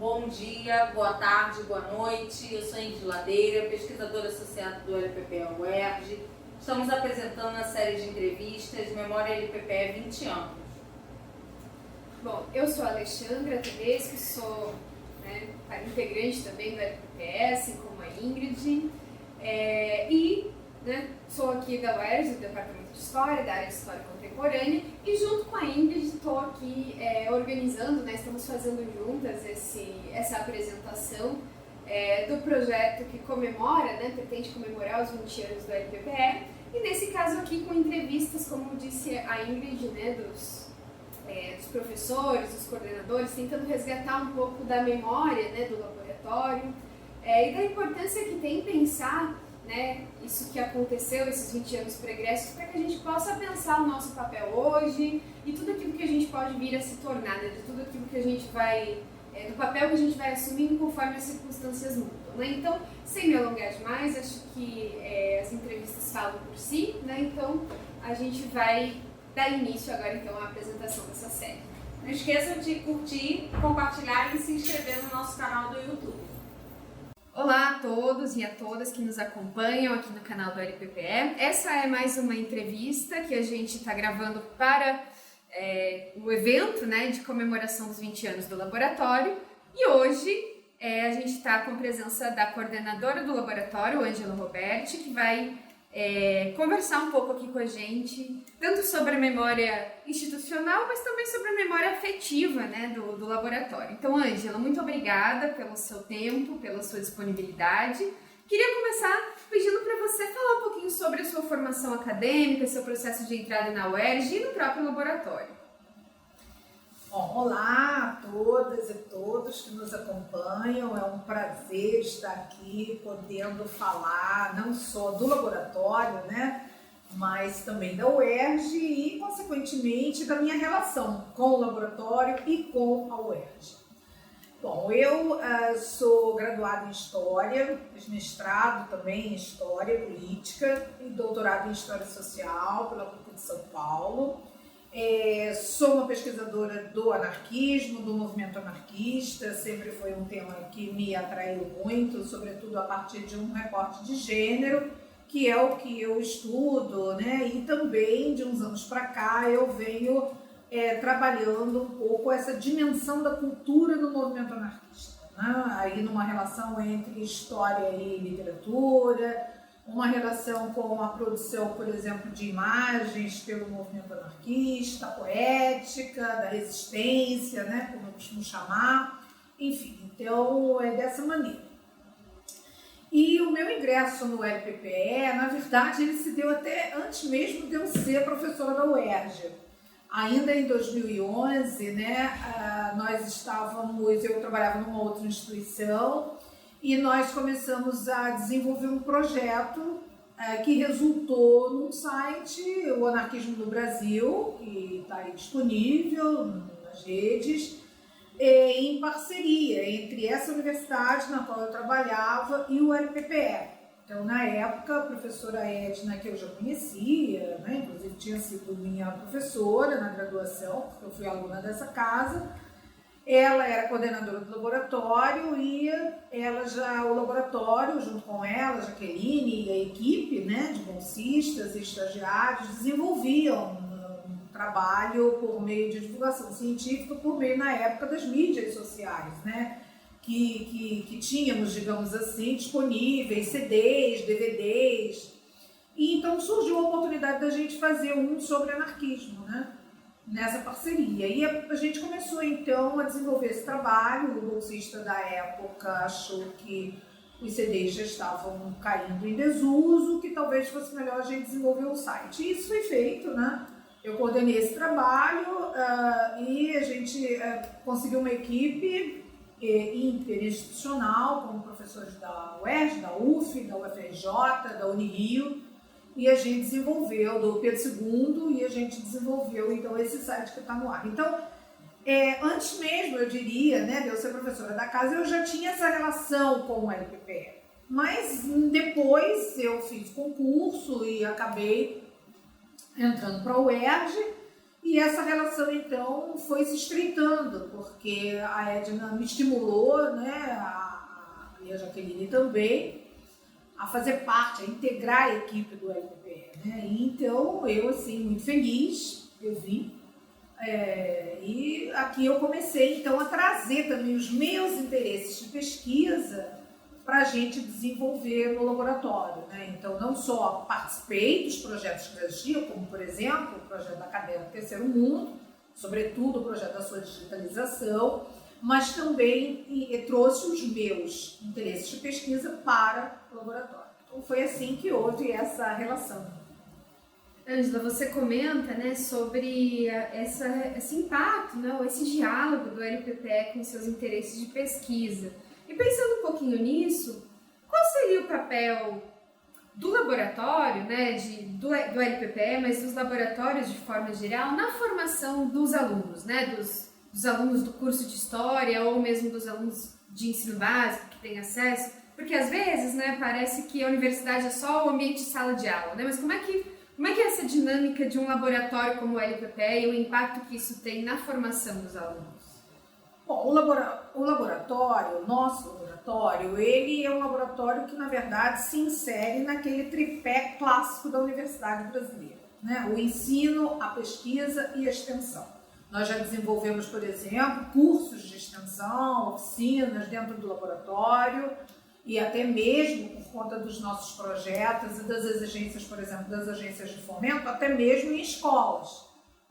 Bom dia, boa tarde, boa noite. Eu sou Ingrid Ladeira, pesquisadora associada do LPPE-UERJ. Estamos apresentando a série de entrevistas Memória LPPE 20 anos. Bom, eu sou a Alexandra Tedeschi, sou integrante também do LPPE, assim como a Ingrid. Sou aqui da UERJ, do Departamento de História, da área de História Contemporânea, e junto com a Ingrid estou aqui organizando, estamos fazendo juntas essa apresentação do projeto que comemora, pretende comemorar os 20 anos do LPPE, e nesse caso aqui com entrevistas, como disse a Ingrid, dos professores, dos coordenadores, tentando resgatar um pouco da memória do laboratório e da importância que tem pensar isso que aconteceu, esses 20 anos pregressos, para que a gente possa pensar o nosso papel hoje e tudo aquilo que a gente pode vir a se tornar, de tudo aquilo que a gente vai, do papel que a gente vai assumindo conforme as circunstâncias mudam. Então, sem me alongar demais, acho que as entrevistas falam por si, então a gente vai dar início agora então à apresentação dessa série. Não esqueçam de curtir, compartilhar e se inscrever no nosso canal do YouTube. Olá a todos e a todas que nos acompanham aqui no canal do LPPE. Essa é mais uma entrevista que a gente está gravando para o evento de comemoração dos 20 anos do laboratório. E hoje a gente está com a presença da coordenadora do laboratório, Ângela Roberti, que vai conversar um pouco aqui com a gente, tanto sobre a memória institucional, mas também sobre a memória afetiva do laboratório. Então, Ângela, muito obrigada pelo seu tempo, pela sua disponibilidade. Queria começar pedindo para você falar um pouquinho sobre a sua formação acadêmica, seu processo de entrada na UERJ e no próprio laboratório. Bom, olá a todas e todos que nos acompanham, é um prazer estar aqui podendo falar não só do laboratório, mas também da UERJ e, consequentemente, da minha relação com o laboratório e com a UERJ. Bom, eu sou graduada em História, fiz mestrado também em História Política e doutorado em História Social pela PUC de São Paulo. Sou uma pesquisadora do anarquismo, do movimento anarquista, sempre foi um tema que me atraiu muito, sobretudo a partir de um recorte de gênero, que é o que eu estudo, e também de uns anos para cá eu venho trabalhando um pouco essa dimensão da cultura no movimento anarquista, aí numa relação entre história e literatura, uma relação com a produção, por exemplo, de imagens pelo movimento anarquista, poética, da resistência, como eu costumo chamar, enfim, então é dessa maneira. E o meu ingresso no LPPE, na verdade, ele se deu até antes mesmo de eu ser professora da UERJ. Ainda em 2011, eu trabalhava numa outra instituição, e nós começamos a desenvolver um projeto que resultou num site, o Anarquismo no Brasil, que está aí disponível nas redes, em parceria entre essa universidade na qual eu trabalhava e o LPPE. Então, na época, a professora Edna, que eu já conhecia, inclusive tinha sido minha professora na graduação, porque eu fui aluna dessa casa, ela era coordenadora do laboratório e o laboratório, junto com ela, Jaqueline e a equipe de bolsistas e estagiários, desenvolviam um trabalho por meio de divulgação científica, por meio, na época, das mídias sociais, que tínhamos, digamos assim, disponíveis, CDs, DVDs. E então surgiu a oportunidade da gente fazer um sobre anarquismo, nessa parceria. E a gente começou, então, a desenvolver esse trabalho. O bolsista da época achou que os CDs já estavam caindo em desuso, que talvez fosse melhor a gente desenvolver um site. E isso foi feito, Eu coordenei esse trabalho e a gente conseguiu uma equipe interinstitucional, com professores da UERJ, da UF, da UFRJ, da Unirio, e a gente desenvolveu, do Pedro II, e a gente desenvolveu, então, esse site que está no ar. Então, antes mesmo, eu diria, de eu ser professora da casa, eu já tinha essa relação com o LPPE. Mas depois eu fiz concurso e acabei entrando para a UERJ, E essa relação, então, foi se estreitando, porque a Edna me estimulou, né, e a Jaqueline também, a fazer parte, a integrar a equipe do LPPE, né? E então, eu, assim, muito feliz, eu vim. E aqui eu comecei, então, a trazer também os meus interesses de pesquisa para a gente desenvolver no laboratório, né? Então, não só participei dos projetos que existiam, como, por exemplo, o projeto da Caderno Terceiro Mundo, sobretudo o projeto da sua digitalização, mas também trouxe os meus interesses de pesquisa para o laboratório. Então, foi assim que houve essa relação. Ângela, você comenta, né, sobre esse impacto, né, ou esse diálogo do LPPE com seus interesses de pesquisa. E pensando um pouquinho nisso, qual seria o papel do laboratório, né, do LPPE, mas dos laboratórios de forma geral, na formação dos alunos, né, dos alunos do curso de História ou mesmo dos alunos de ensino básico que têm acesso? Porque às vezes, né, parece que a universidade é só o ambiente de sala de aula, né, mas como é que é essa dinâmica de um laboratório como o LPPE e o impacto que isso tem na formação dos alunos? Bom, o laboratório, o nosso laboratório, ele é um laboratório que, na verdade, se insere naquele tripé clássico da Universidade Brasileira, né? O ensino, a pesquisa e a extensão. Nós já desenvolvemos, por exemplo, cursos de extensão, oficinas dentro do laboratório, e até mesmo por conta dos nossos projetos e das exigências, por exemplo, das agências de fomento, até mesmo em escolas,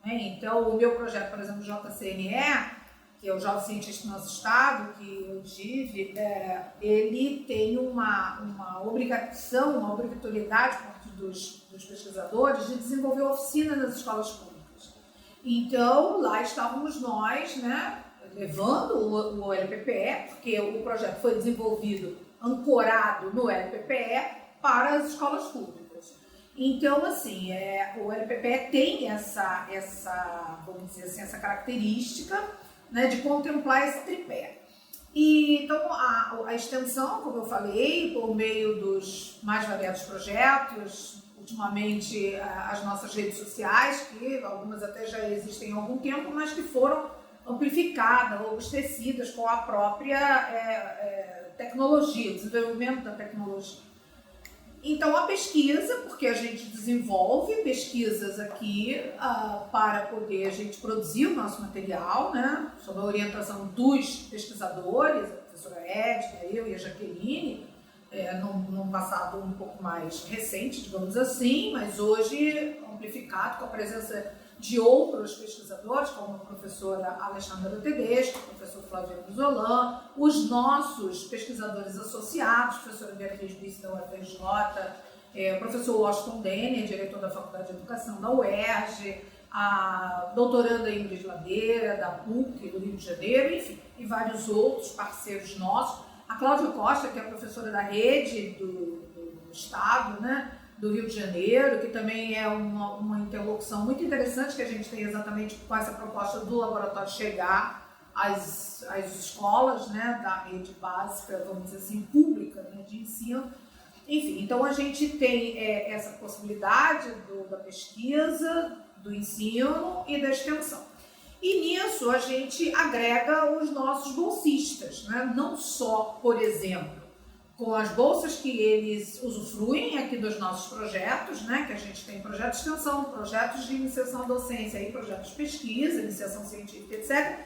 né? Então, o meu projeto, por exemplo, JCNE, que é o Jovem Cientista do Nosso Estado, que eu tive, ele tem uma obrigação, uma obrigatoriedade por parte dos pesquisadores de desenvolver oficina nas escolas públicas. Então, lá estávamos nós, né, levando o LPPE, porque o projeto foi desenvolvido ancorado no LPPE para as escolas públicas. Então, assim, o LPPE tem vamos dizer assim, essa característica, né, de contemplar esse tripé. E, então, a extensão, como eu falei, por meio dos mais variados projetos, ultimamente as nossas redes sociais, que algumas até já existem há algum tempo, mas que foram amplificadas, robustecidas com a própria tecnologia, o desenvolvimento da tecnologia. Então, a pesquisa, porque a gente desenvolve pesquisas aqui para poder a gente produzir o nosso material, né, sob a orientação dos pesquisadores, a professora Edna, eu e a Jaqueline, num passado um pouco mais recente, digamos assim, mas hoje amplificado com a presença de outros pesquisadores, como a professora Alexandra Tedesco, o professor Flávio Zolan, os nossos pesquisadores associados, a professora Beatriz Bice da UFRJ, o professor Washington Denner, diretor da Faculdade de Educação da UERJ, a doutoranda Ingrid Ladeira, da PUC, do Rio de Janeiro, enfim, e vários outros parceiros nossos. A Cláudia Costa, que é a professora da rede do Estado, né, do Rio de Janeiro, que também é uma interlocução muito interessante que a gente tem exatamente com essa proposta do laboratório chegar às escolas, né, da rede básica, vamos dizer assim, pública, né, de ensino. Enfim, então a gente tem essa possibilidade da pesquisa, do ensino e da extensão. E nisso a gente agrega os nossos bolsistas, né? Não só, por exemplo, com as bolsas que eles usufruem aqui dos nossos projetos, né? Que a gente tem projetos de extensão, projetos de iniciação à docência, e projetos de pesquisa, iniciação científica, etc.,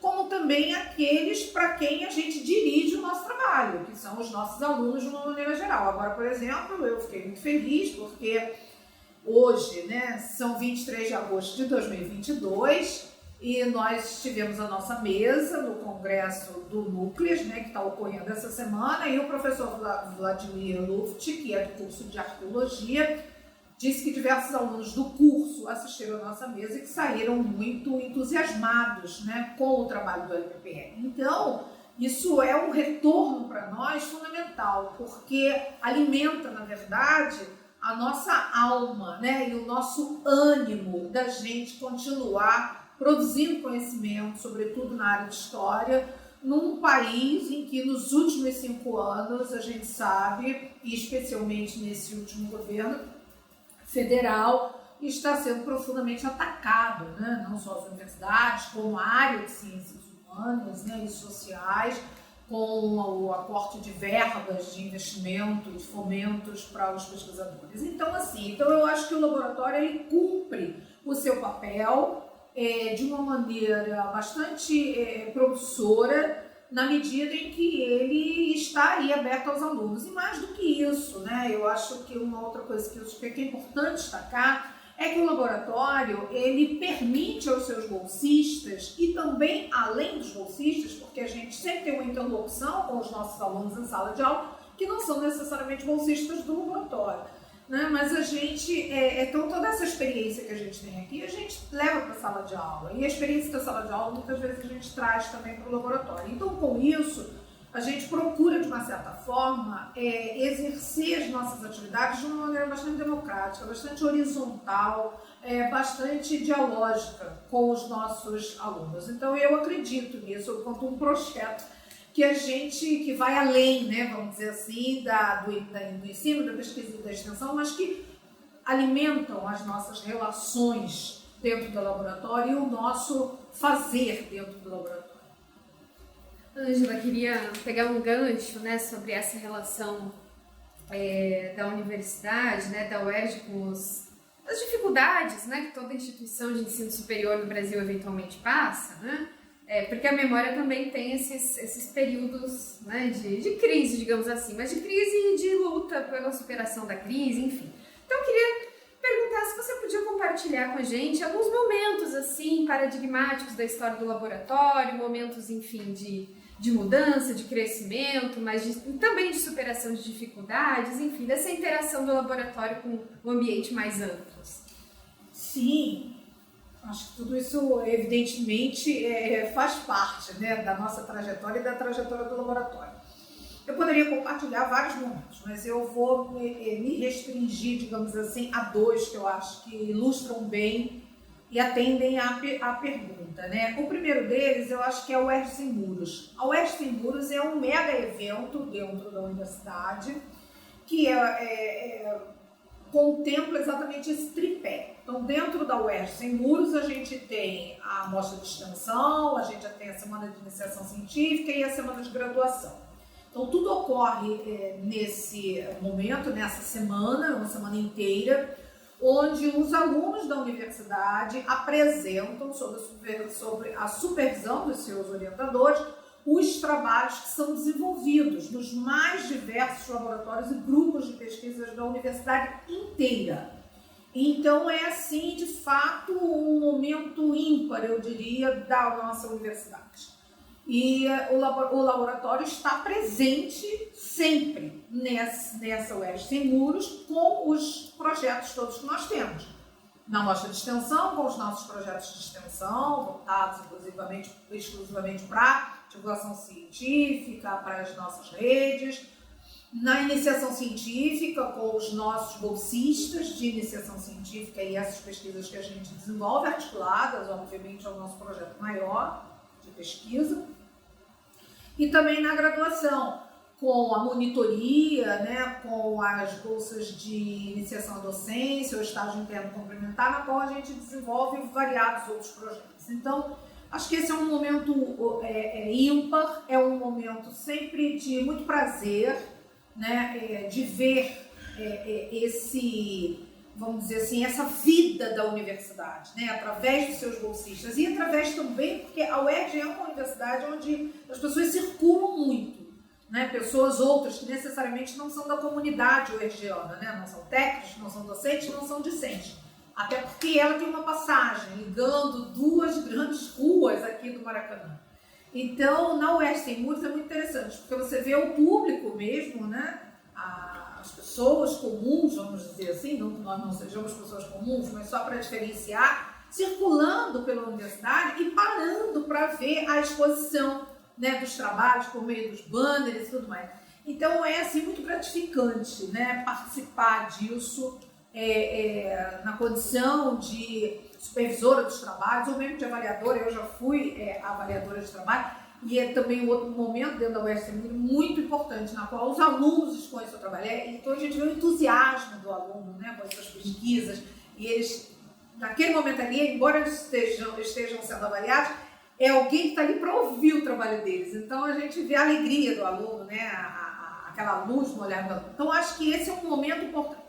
como também aqueles para quem a gente dirige o nosso trabalho, que são os nossos alunos de uma maneira geral. Agora, por exemplo, eu fiquei muito feliz porque hoje, né, são 23 de agosto de 2022, e nós tivemos a nossa mesa no congresso do Núcleas, né, que está ocorrendo essa semana, e o professor Vladimir Luft, que é do curso de Arqueologia, disse que diversos alunos do curso assistiram à nossa mesa e que saíram muito entusiasmados, né, com o trabalho do LPPE. Então, isso é um retorno para nós fundamental, porque alimenta, na verdade, a nossa alma, né, e o nosso ânimo da gente continuar produzindo conhecimento, sobretudo na área de história, num país em que nos últimos 5 anos a gente sabe, e especialmente nesse último governo federal, está sendo profundamente atacado, né? Não só as universidades, como a área de ciências humanas, né, e sociais, com o aporte de verbas, de investimento, de fomentos para os pesquisadores. Então, eu acho que o laboratório ele cumpre o seu papel de uma maneira bastante promissora, na medida em que ele está aí aberto aos alunos. E mais do que isso, né, eu acho que uma outra coisa que é importante destacar é que o laboratório ele permite aos seus bolsistas e também além dos bolsistas, porque a gente sempre tem uma interlocução com os nossos alunos em sala de aula que não são necessariamente bolsistas do laboratório, né? Mas a gente, então toda essa experiência que a gente tem aqui, a gente leva para a sala de aula, e a experiência da sala de aula muitas vezes a gente traz também para o laboratório. Então com isso, a gente procura, de uma certa forma, exercer as nossas atividades de uma maneira bastante democrática, bastante horizontal, bastante dialógica com os nossos alunos. Então, eu acredito nisso, enquanto um projeto que vai além, né, vamos dizer assim, do ensino, da pesquisa e da extensão, mas que alimentam as nossas relações dentro do laboratório e o nosso fazer dentro do laboratório. Ângela, queria pegar um gancho, né, sobre essa relação da universidade, né, da UERJ com as dificuldades, né, que toda instituição de ensino superior no Brasil eventualmente passa, né, porque a memória também tem esses períodos, né, de crise, digamos assim, mas de crise e de luta pela superação da crise, enfim. Então eu queria perguntar se você podia compartilhar com a gente alguns momentos assim paradigmáticos da história do laboratório, momentos, enfim, de mudança, de crescimento, mas também de superação de dificuldades, enfim, dessa interação do laboratório com o ambiente mais amplo. Sim, acho que tudo isso, evidentemente, faz parte, né, da nossa trajetória e da trajetória do laboratório. Eu poderia compartilhar vários momentos, mas eu vou me restringir, digamos assim, a dois que eu acho que ilustram bem e atendem à pergunta, né? O primeiro deles, eu acho que é o UERJ Sem Muros. A UERJ Sem Muros é um mega evento dentro da universidade que contempla exatamente esse tripé. Então, dentro da UERJ Sem Muros, a gente tem a mostra de extensão, a gente tem a semana de iniciação científica e a semana de graduação. Então, tudo ocorre nesse momento, nessa semana, uma semana inteira, onde os alunos da universidade apresentam, sobre a supervisão dos seus orientadores, os trabalhos que são desenvolvidos nos mais diversos laboratórios e grupos de pesquisas da universidade inteira. Então, é assim, de fato, um momento ímpar, eu diria, da nossa universidade. E o laboratório está presente sempre nessa UERJ Sem Muros com os projetos todos que nós temos. Na mostra de extensão, com os nossos projetos de extensão, voltados exclusivamente para divulgação científica, para as nossas redes. Na iniciação científica, com os nossos bolsistas de iniciação científica e essas pesquisas que a gente desenvolve, articuladas, obviamente, ao nosso projeto maior de pesquisa. E também na graduação, com a monitoria, né, com as bolsas de iniciação à docência, o estágio interno complementar, na qual a gente desenvolve variados outros projetos. Então, acho que esse é um momento ímpar, é um momento sempre de muito prazer, né, de ver vamos dizer assim, essa vida da universidade, né, através dos seus bolsistas e através também, porque a UERJ é uma universidade onde as pessoas circulam muito, né, pessoas outras que necessariamente não são da comunidade uergiana, né, não são técnicos, não são docentes, não são discentes, até porque ela tem uma passagem ligando duas grandes ruas aqui do Maracanã. Então, na UERJ Sem Muros é muito interessante, porque você vê o público mesmo, né, as pessoas comuns, vamos dizer assim, não que nós não sejamos pessoas comuns, mas só para diferenciar, circulando pela universidade e parando para ver a exposição, né, dos trabalhos por meio dos banners e tudo mais. Então é assim, muito gratificante, né, participar disso na condição de supervisora dos trabalhos ou mesmo de avaliadora. Eu já fui avaliadora de trabalho. E é também um outro momento dentro da UERJ Sem Muros muito importante, na qual os alunos expõem seu trabalho. Então a gente vê o entusiasmo do aluno, né, com as suas pesquisas, e eles, naquele momento ali, embora eles estejam sendo avaliados, é alguém que está ali para ouvir o trabalho deles. Então, a gente vê a alegria do aluno, né? Aquela luz no olhar do aluno. Então, acho que esse é um momento importante.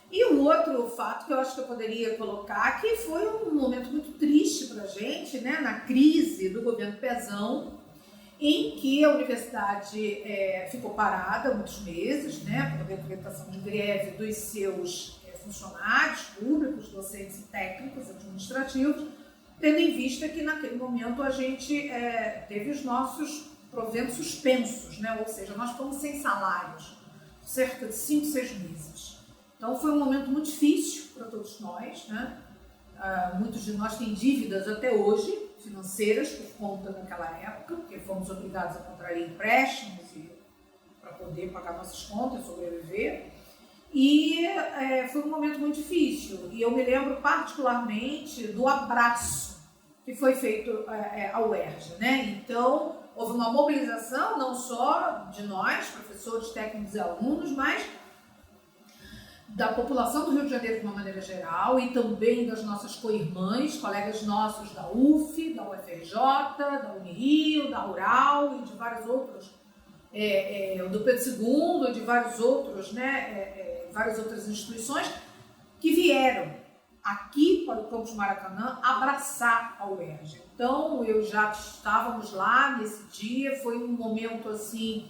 E o outro fato que eu acho que eu poderia colocar, que foi um momento muito triste para a gente, né, na crise do governo Pezão, em que a universidade ficou parada muitos meses, né, por decretação de greve dos seus funcionários públicos, docentes e técnicos, administrativos, tendo em vista que naquele momento a gente teve os nossos proventos suspensos, né, ou seja, nós fomos sem salários, cerca de 5, 6 meses. Então foi um momento muito difícil para todos nós, né? Muitos de nós têm dívidas até hoje, financeiras, por conta daquela época, porque fomos obrigados a contrair empréstimos para poder pagar nossas contas, sobreviver. E foi um momento muito difícil. E eu me lembro particularmente do abraço que foi feito ao UERJ, né? Então houve uma mobilização não só de nós, professores, técnicos e alunos, mas da população do Rio de Janeiro de uma maneira geral e também das nossas co-irmãs, colegas nossos da UF, da UFRJ, da Unirio, da Rural e de vários outros, do Pedro II e de vários outros, né, várias outras instituições que vieram aqui para o campus Maracanã abraçar a UERJ. Então, eu já estávamos lá nesse dia, foi um momento assim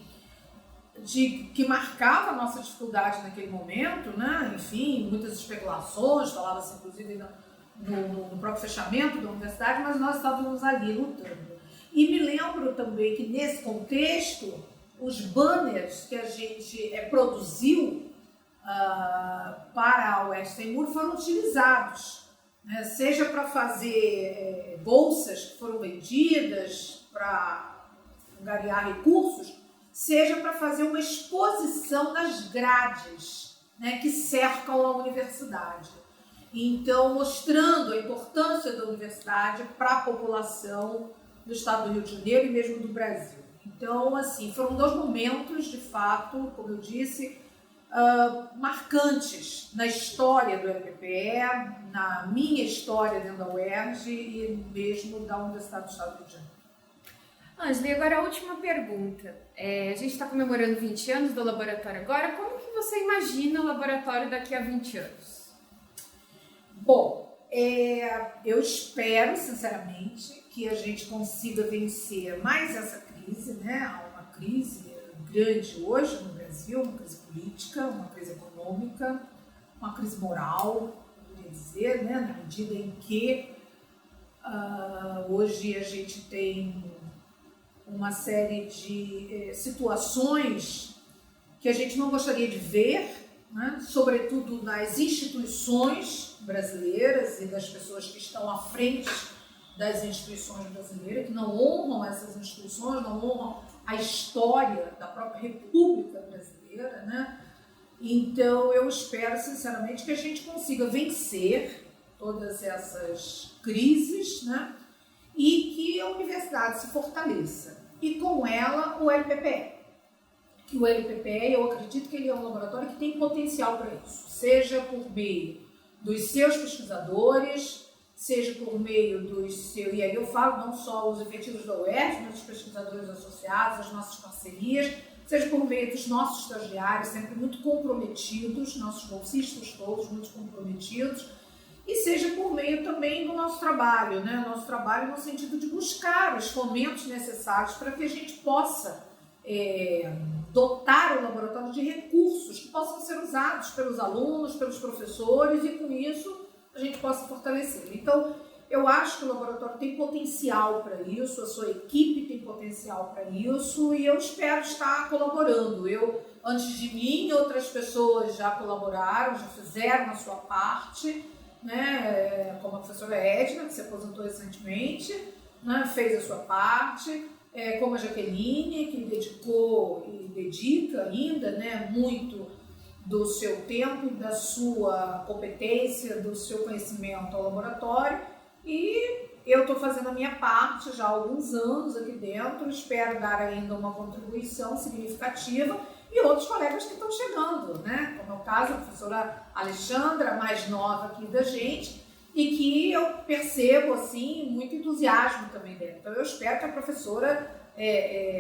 que marcava a nossa dificuldade naquele momento, né? Enfim, muitas especulações, falava-se inclusive no próprio fechamento da universidade, mas nós estávamos ali lutando. E me lembro também que nesse contexto, os banners que a gente produziu para a UERJ Sem Muro foram utilizados, né? Seja para fazer bolsas que foram vendidas, para angariar recursos, seja para fazer uma exposição nas grades, né, que cercam a universidade. Então, mostrando a importância da universidade para a população do estado do Rio de Janeiro e mesmo do Brasil. Então, assim, foram 2 momentos, de fato, como eu disse, marcantes na história do LPPE, na minha história dentro da UERJ e mesmo da Universidade do Estado do Rio de Janeiro. Ângela, e agora a última pergunta. A gente está comemorando 20 anos do laboratório agora. Como que você imagina o laboratório daqui a 20 anos? Bom, eu espero, sinceramente, que a gente consiga vencer mais essa crise, né? Há uma crise grande hoje no Brasil, uma crise política, uma crise econômica, uma crise moral, poderia dizer, né? Na medida em que hoje a gente tem uma série de situações que a gente não gostaria de ver, né? Sobretudo nas instituições brasileiras e das pessoas que estão à frente das instituições brasileiras, que não honram essas instituições, não honram a história da própria República Brasileira, né? Então, eu espero, sinceramente, que a gente consiga vencer todas essas crises, né? E que a universidade se fortaleça. E com ela, o LPPE. Que o LPPE, eu acredito que ele é um laboratório que tem potencial para isso. Seja por meio dos seus pesquisadores, seja por meio dos seus... E aí eu falo não só os efetivos da UERJ, mas os pesquisadores associados, as nossas parcerias, seja por meio dos nossos estagiários, sempre muito comprometidos, nossos bolsistas todos muito comprometidos, e seja por meio também do nosso trabalho, né? Nosso trabalho no sentido de buscar os fomentos necessários para que a gente possa dotar o laboratório de recursos que possam ser usados pelos alunos, pelos professores e com isso a gente possa fortalecer. Então, eu acho que o laboratório tem potencial para isso, a sua equipe tem potencial para isso e eu espero estar colaborando. Antes de mim, outras pessoas já colaboraram, já fizeram a sua parte, né, como a professora Edna, que se aposentou recentemente, né, fez a sua parte, como a Jaqueline, que dedicou e dedica ainda, né, muito do seu tempo, da sua competência, do seu conhecimento ao laboratório, e eu estou fazendo a minha parte já há alguns anos aqui dentro, espero dar ainda uma contribuição significativa, e e outros colegas que estão chegando, né? Como é o caso da professora Alexandra, mais nova aqui da gente, e que eu percebo, assim, muito entusiasmo também dela. Então eu espero que a professora,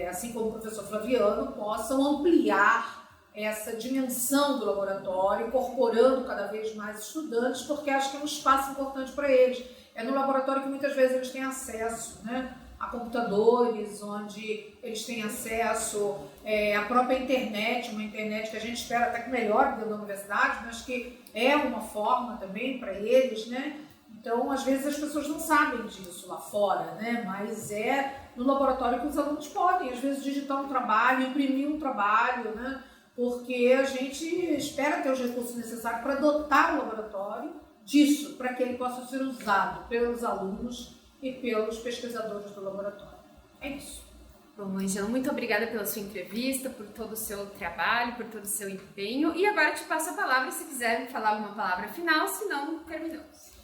assim como o professor Flaviano, possam ampliar essa dimensão do laboratório, incorporando cada vez mais estudantes, porque acho que é um espaço importante para eles. É no laboratório que muitas vezes eles têm acesso, né, a computadores, onde eles têm acesso à própria internet, uma internet que a gente espera até que melhore dentro da universidade, mas que é uma forma também para eles, né? Então, às vezes as pessoas não sabem disso lá fora, né? Mas é no laboratório que os alunos podem, às vezes, digitar um trabalho, imprimir um trabalho, né? Porque a gente espera ter os recursos necessários para dotar o laboratório disso, para que ele possa ser usado pelos alunos e pelos pesquisadores do laboratório. É isso. Bom, Ângela, muito obrigada pela sua entrevista, por todo o seu trabalho, por todo o seu empenho. E agora te passo a palavra se quiser falar alguma palavra final, senão terminamos.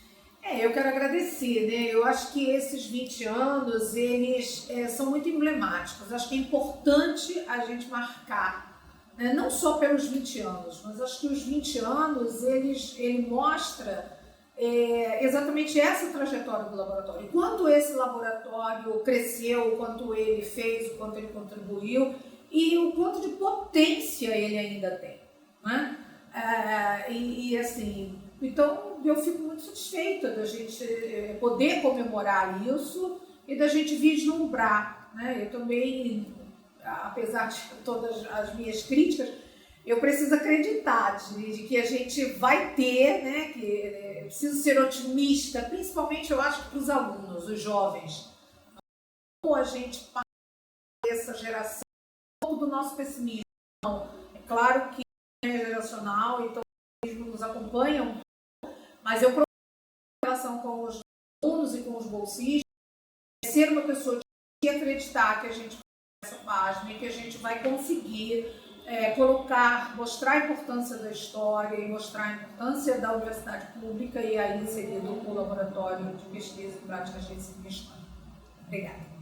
Eu quero agradecer, né? Eu acho que esses 20 anos, eles são muito emblemáticos. Acho que é importante a gente marcar, né? Não só pelos 20 anos, mas acho que os 20 anos, ele mostra exatamente essa trajetória do laboratório. Quanto esse laboratório cresceu, o quanto ele fez, o quanto ele contribuiu e o quanto de potência ele ainda tem, né? Assim, então eu fico muito satisfeita da gente poder comemorar isso e da gente vislumbrar, né? Eu também, apesar de todas as minhas críticas, eu preciso acreditar de que a gente vai ter, né? Que preciso ser otimista, principalmente eu acho para os alunos, os jovens. Como a gente passa essa geração, um pouco do nosso pessimismo. É claro que é geracional, então eles nos acompanham, mas eu procuro em relação com os alunos e com os bolsistas, ser uma pessoa de acreditar que a gente vai essa página e que a gente vai conseguir mostrar a importância da história e mostrar a importância da universidade pública e aí inserido o laboratório de pesquisa e práticas de ensino e história. Obrigada.